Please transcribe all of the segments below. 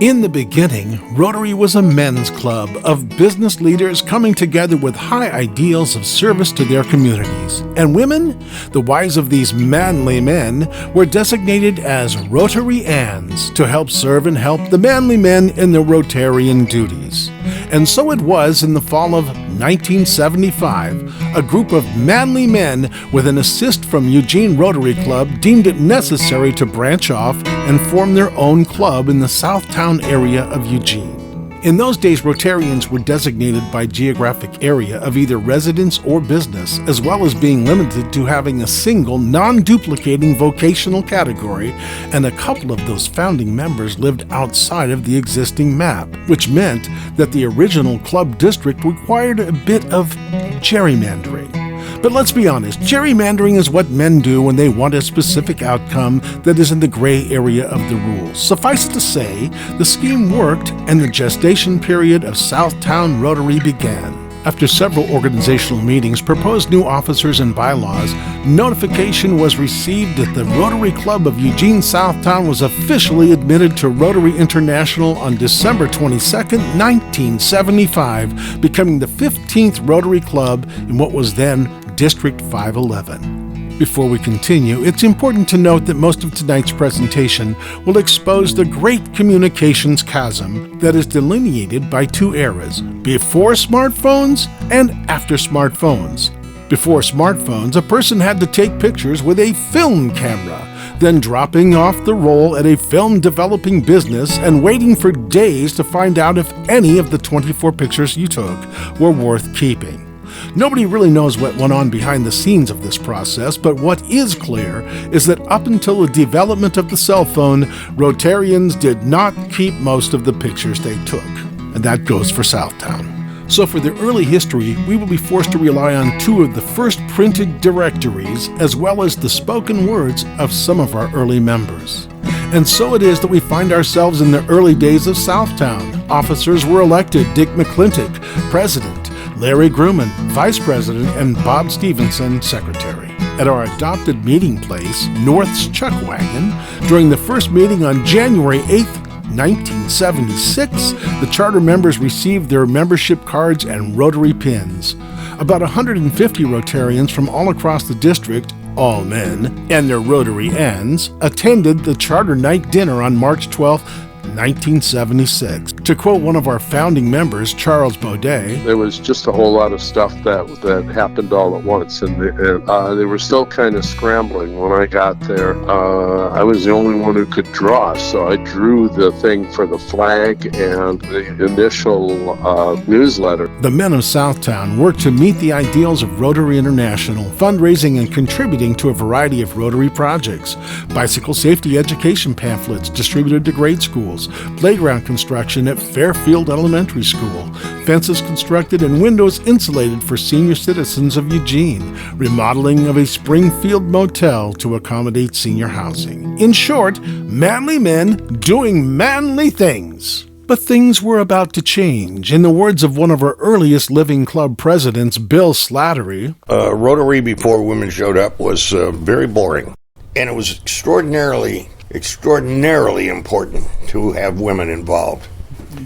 In the beginning, Rotary was a men's club of business leaders coming together with high ideals of service to their communities. And women, the wives of these manly men, were designated as Rotarians to help serve and help the manly men in their Rotarian duties. And so it was in the fall of 1975, a group of manly men with an assist from Eugene Rotary Club deemed it necessary to branch off and form their own club in the Southtowne area of Eugene. In those days, Rotarians were designated by geographic area of either residence or business, as well as being limited to having a single, non-duplicating vocational category, and a couple of those founding members lived outside of the existing map, which meant that the original club district required a bit of gerrymandering. But let's be honest, gerrymandering is what men do when they want a specific outcome that is in the gray area of the rules. Suffice it to say, the scheme worked and the gestation period of Southtowne Rotary began. After several organizational meetings, proposed new officers and bylaws, notification was received that the Rotary Club of Eugene Southtowne was officially admitted to Rotary International on December 22, 1975, becoming the 15th Rotary Club in what was then District 511. Before we continue, it's important to note that most of tonight's presentation will expose the great communications chasm that is delineated by two eras, before smartphones and after smartphones. Before smartphones, a person had to take pictures with a film camera, then dropping off the roll at a film developing business and waiting for days to find out if any of the 24 pictures you took were worth keeping. Nobody really knows what went on behind the scenes of this process, but what is clear is that up until the development of the cell phone, Rotarians did not keep most of the pictures they took. And that goes for Southtowne. So for the early history, we will be forced to rely on two of the first printed directories, as well as the spoken words of some of our early members. And so it is that we find ourselves in the early days of Southtowne. Officers were elected: Dick McClintock, President; Larry Grumman, Vice President; and Bob Stevenson, Secretary. At our adopted meeting place, North's Chuckwagon, during the first meeting on January 8th, 1976, the charter members received their membership cards and Rotary pins. About 150 Rotarians from all across the district, all men, and their Rotarians, attended the charter night dinner on March 12th, 1976. To quote one of our founding members, Charles Baudet, there was just a whole lot of stuff that happened all at once, and they were still kind of scrambling. When I got there, I was the only one who could draw, so I drew the thing for the flag and the initial newsletter. The men of Southtowne worked to meet the ideals of Rotary International, fundraising and contributing to a variety of Rotary projects: bicycle safety education pamphlets distributed to grade schools, playground construction at Fairfield Elementary School, fences constructed and windows insulated for senior citizens of Eugene, remodeling of a Springfield motel to accommodate senior housing. In short, manly men doing manly things. But things were about to change. In the words of one of our earliest living club presidents, Bill Slattery, Rotary before women showed up was very boring, and it was extraordinarily important to have women involved,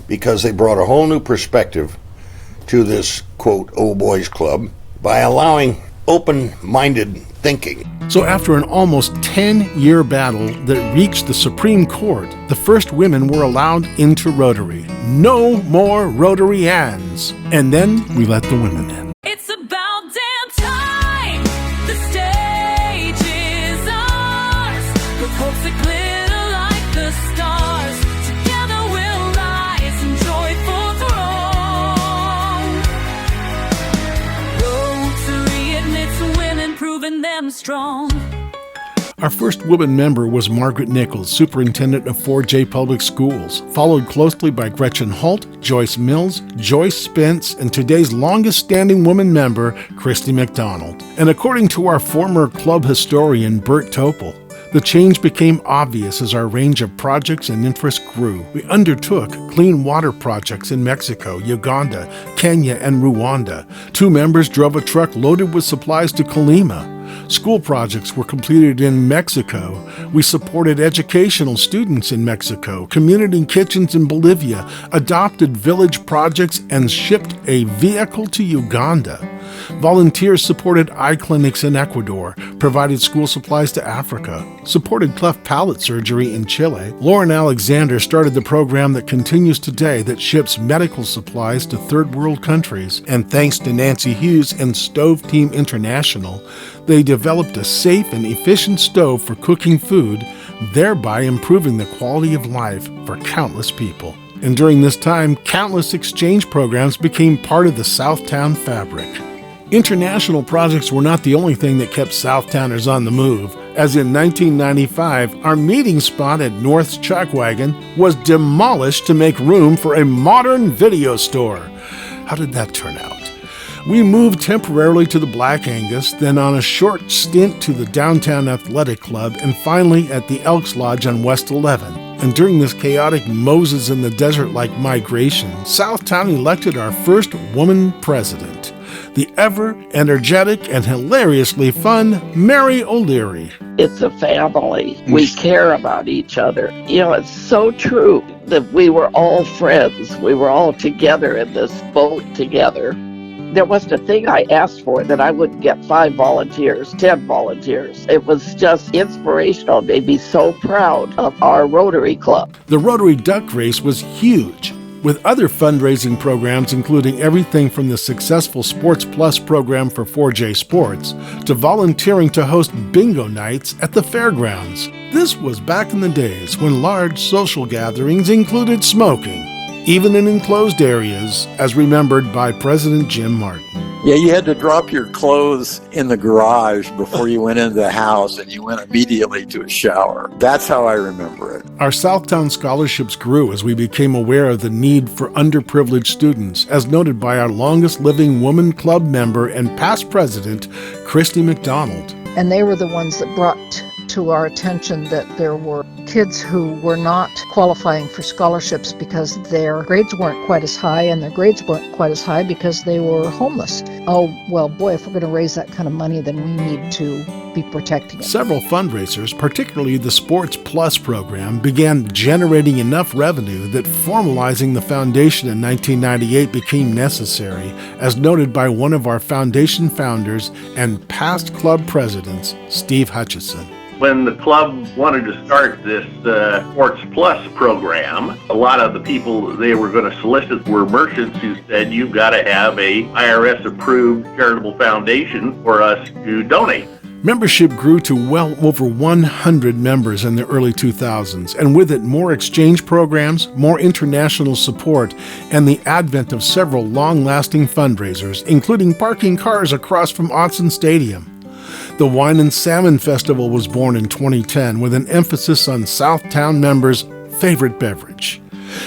because they brought a whole new perspective to this, quote, old boys club by allowing open-minded thinking. So after an almost 10-year battle that reached the Supreme Court, the first women were allowed into Rotary. No more Rotarians. And then we let the women in. It's about damn time. The stage is ours. With hopes that glitter like the stars. Together we'll rise in joyful throng. Rotary admits women, proving them strong. Our first woman member was Margaret Nichols, superintendent of 4J Public Schools, followed closely by Gretchen Holt, Joyce Mills, Joyce Spence, and today's longest-standing woman member, Christy McDonald. And according to our former club historian, Bert Topel, the change became obvious as our range of projects and interests grew. We undertook clean water projects in Mexico, Uganda, Kenya, and Rwanda. 2 members drove a truck loaded with supplies to Colima. School projects were completed in Mexico. We supported educational students in Mexico, community kitchens in Bolivia, adopted village projects, and shipped a vehicle to Uganda. Volunteers supported eye clinics in Ecuador, provided school supplies to Africa, supported cleft palate surgery in Chile. Lauren Alexander started the program that continues today that ships medical supplies to third world countries. And thanks to Nancy Hughes and Stove Team International, they developed a safe and efficient stove for cooking food, thereby improving the quality of life for countless people. And during this time, countless exchange programs became part of the Southtown fabric. International projects were not the only thing that kept Southtowners on the move, as in 1995, our meeting spot at North's Chuckwagon was demolished to make room for a modern video store. How did that turn out? We moved temporarily to the Black Angus, then on a short stint to the Downtown Athletic Club, and finally at the Elks Lodge on West 11. And during this chaotic Moses in the desert-like migration, Southtown elected our first woman president, the ever-energetic and hilariously fun Mary O'Leary. It's a family. We care about each other. You know, it's so true that we were all friends. We were all together in this boat together. There wasn't a thing I asked for that I wouldn't get 5 volunteers, 10 volunteers. It was just inspirational. It made me so proud of our Rotary Club. The Rotary Duck Race was huge, with other fundraising programs including everything from the successful Sports Plus program for 4J Sports to volunteering to host bingo nights at the fairgrounds. This was back in the days when large social gatherings included smoking, even in enclosed areas, as remembered by President Jim Martin. Yeah, you had to drop your clothes in the garage before you went into the house, and you went immediately to a shower. That's how I remember it. Our Southtown scholarships grew as we became aware of the need for underprivileged students, as noted by our longest-living woman club member and past president, Christy McDonald. And they were the ones that brought to our attention that there were kids who were not qualifying for scholarships because their grades weren't quite as high, and their grades weren't quite as high because they were homeless. Oh, well, boy, if we're going to raise that kind of money, then we need to be protecting it. Several fundraisers, particularly the Sports Plus program, began generating enough revenue that formalizing the foundation in 1998 became necessary, as noted by one of our foundation founders and past club presidents, Steve Hutchison. When the club wanted to start this Sports Plus program, a lot of the people they were going to solicit were merchants who said, you've got to have a IRS-approved charitable foundation for us to donate. Membership grew to well over 100 members in the early 2000s, and with it more exchange programs, more international support, and the advent of several long-lasting fundraisers, including parking cars across from Autzen Stadium. The Wine and Salmon Festival was born in 2010 with an emphasis on Southtown members' favorite beverage.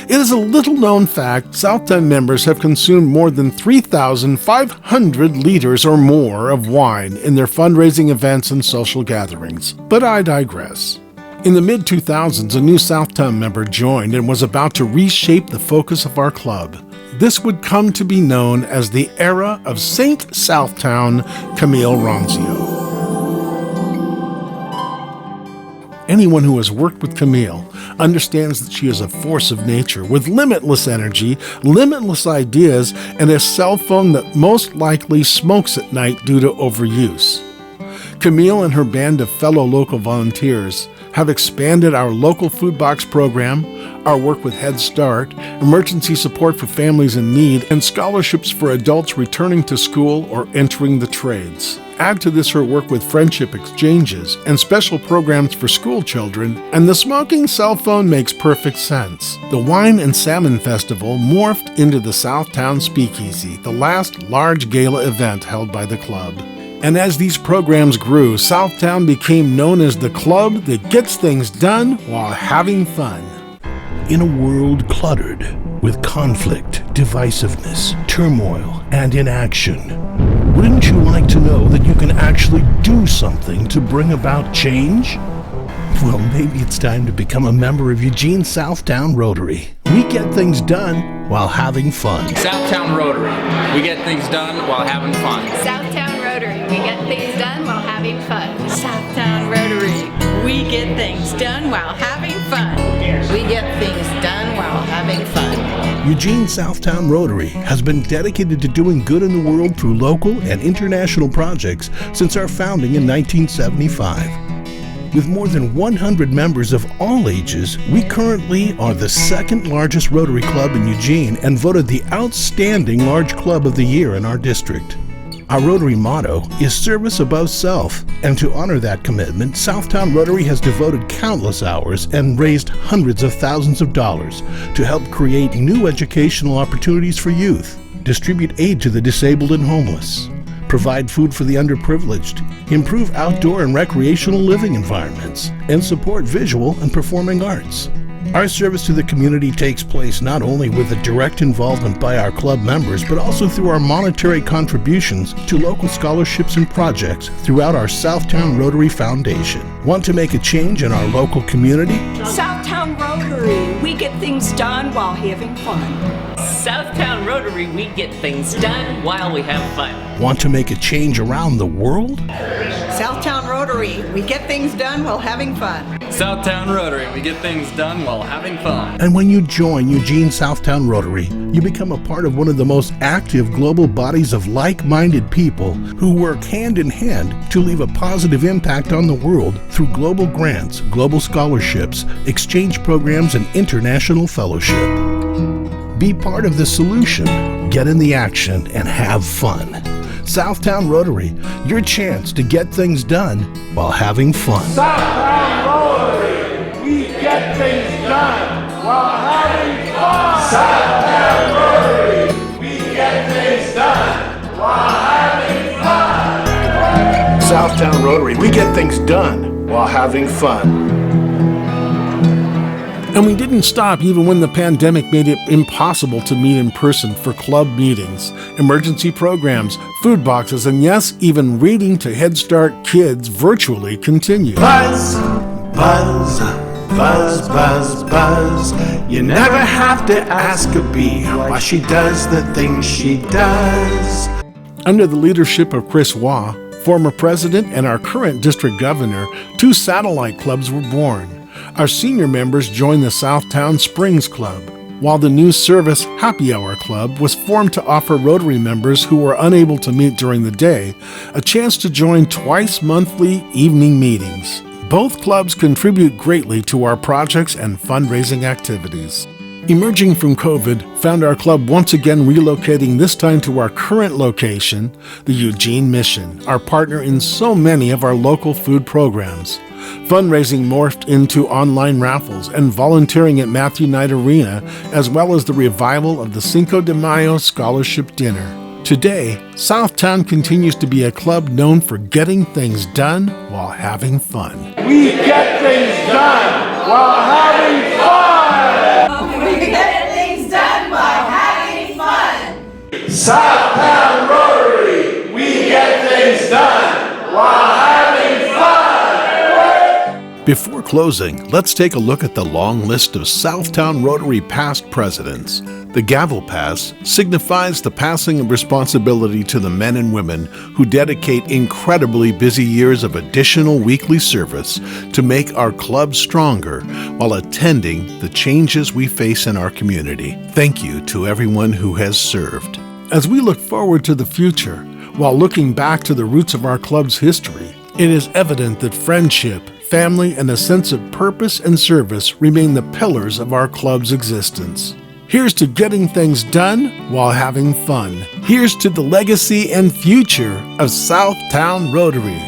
It is a little-known fact Southtown members have consumed more than 3,500 liters or more of wine in their fundraising events and social gatherings. But I digress. In the mid-2000s, a new Southtown member joined and was about to reshape the focus of our club. This would come to be known as the era of Saint Southtown, Camille Ronzio. Anyone who has worked with Camille understands that she is a force of nature with limitless energy, limitless ideas, and a cell phone that most likely smokes at night due to overuse. Camille and her band of fellow local volunteers have expanded our local food box program, our work with Head Start, emergency support for families in need, and scholarships for adults returning to school or entering the trades. Add to this her work with friendship exchanges and special programs for school children, and the smoking cell phone makes perfect sense. The Wine and Salmon Festival morphed into the Southtown Speakeasy, the last large gala event held by the club. And as these programs grew, Southtown became known as the club that gets things done while having fun. In a world cluttered with conflict, divisiveness, turmoil, and inaction, wouldn't you like to know that you can actually do something to bring about change? Well, maybe it's time to become a member of Eugene Southtowne Rotary. We get things done while having fun. Southtown Rotary. We get things done while having fun. Southtown Rotary. We get things done while having fun. Southtowne Rotary. We get things done while having fun. We get things done while having fun. Eugene Southtowne Rotary has been dedicated to doing good in the world through local and international projects since our founding in 1975. With more than 100 members of all ages, we currently are the second largest Rotary Club in Eugene and voted the Outstanding Large Club of the Year in our district. Our Rotary motto is service above self, and to honor that commitment, Southtowne Rotary has devoted countless hours and raised hundreds of thousands of dollars to help create new educational opportunities for youth, distribute aid to the disabled and homeless, provide food for the underprivileged, improve outdoor and recreational living environments, and support visual and performing arts. Our service to the community takes place not only with the direct involvement by our club members, but also through our monetary contributions to local scholarships and projects throughout our Southtowne Rotary Foundation. Want to make a change in our local community? Southtowne Rotary. We get things done while having fun. Southtowne Rotary, we get things done while we have fun. Want to make a change around the world? Southtowne Rotary. We get things done while having fun. Southtowne Rotary, we get things done while having fun. And when you join Eugene Southtowne Rotary, you become a part of one of the most active global bodies of like-minded people who work hand in hand to leave a positive impact on the world through global grants, global scholarships, exchange programs, and international fellowship. Be part of the solution, get in the action, and have fun. Southtowne Rotary, your chance to get things done while having fun. Southtowne Rotary, we get things done while having fun. Southtowne Rotary, we get things done while having fun. Southtowne Rotary, we get things done while having fun. And we didn't stop even when the pandemic made it impossible to meet in person for club meetings, emergency programs, food boxes, and yes, even reading to Head Start kids virtually continued. Buzz, buzz, buzz, buzz, buzz. You never have to ask a bee why she does the things she does. Under the leadership of Chris Waugh, former president and our current district governor, 2 satellite clubs were born. Our senior members joined the Southtowne Springs Club, while the new service Happy Hour Club was formed to offer Rotary members who were unable to meet during the day a chance to join twice monthly evening meetings. Both clubs contribute greatly to our projects and fundraising activities. Emerging from COVID found our club once again relocating, this time to our current location, the Eugene Mission, our partner in so many of our local food programs. Fundraising morphed into online raffles and volunteering at Matthew Knight Arena, as well as the revival of the Cinco de Mayo Scholarship Dinner. Today, Southtowne continues to be a club known for getting things done while having fun. We get things done while having fun. We get things done while having fun. Southtowne Rotary, we get things done while having fun. Before closing, let's take a look at the long list of Southtowne Rotary past presidents. The gavel pass signifies the passing of responsibility to the men and women who dedicate incredibly busy years of additional weekly service to make our club stronger while attending the changes we face in our community. Thank you to everyone who has served. As we look forward to the future, while looking back to the roots of our club's history, it is evident that friendship, family, and a sense of purpose and service remain the pillars of our club's existence. Here's to getting things done while having fun. Here's to the legacy and future of Southtowne Rotary.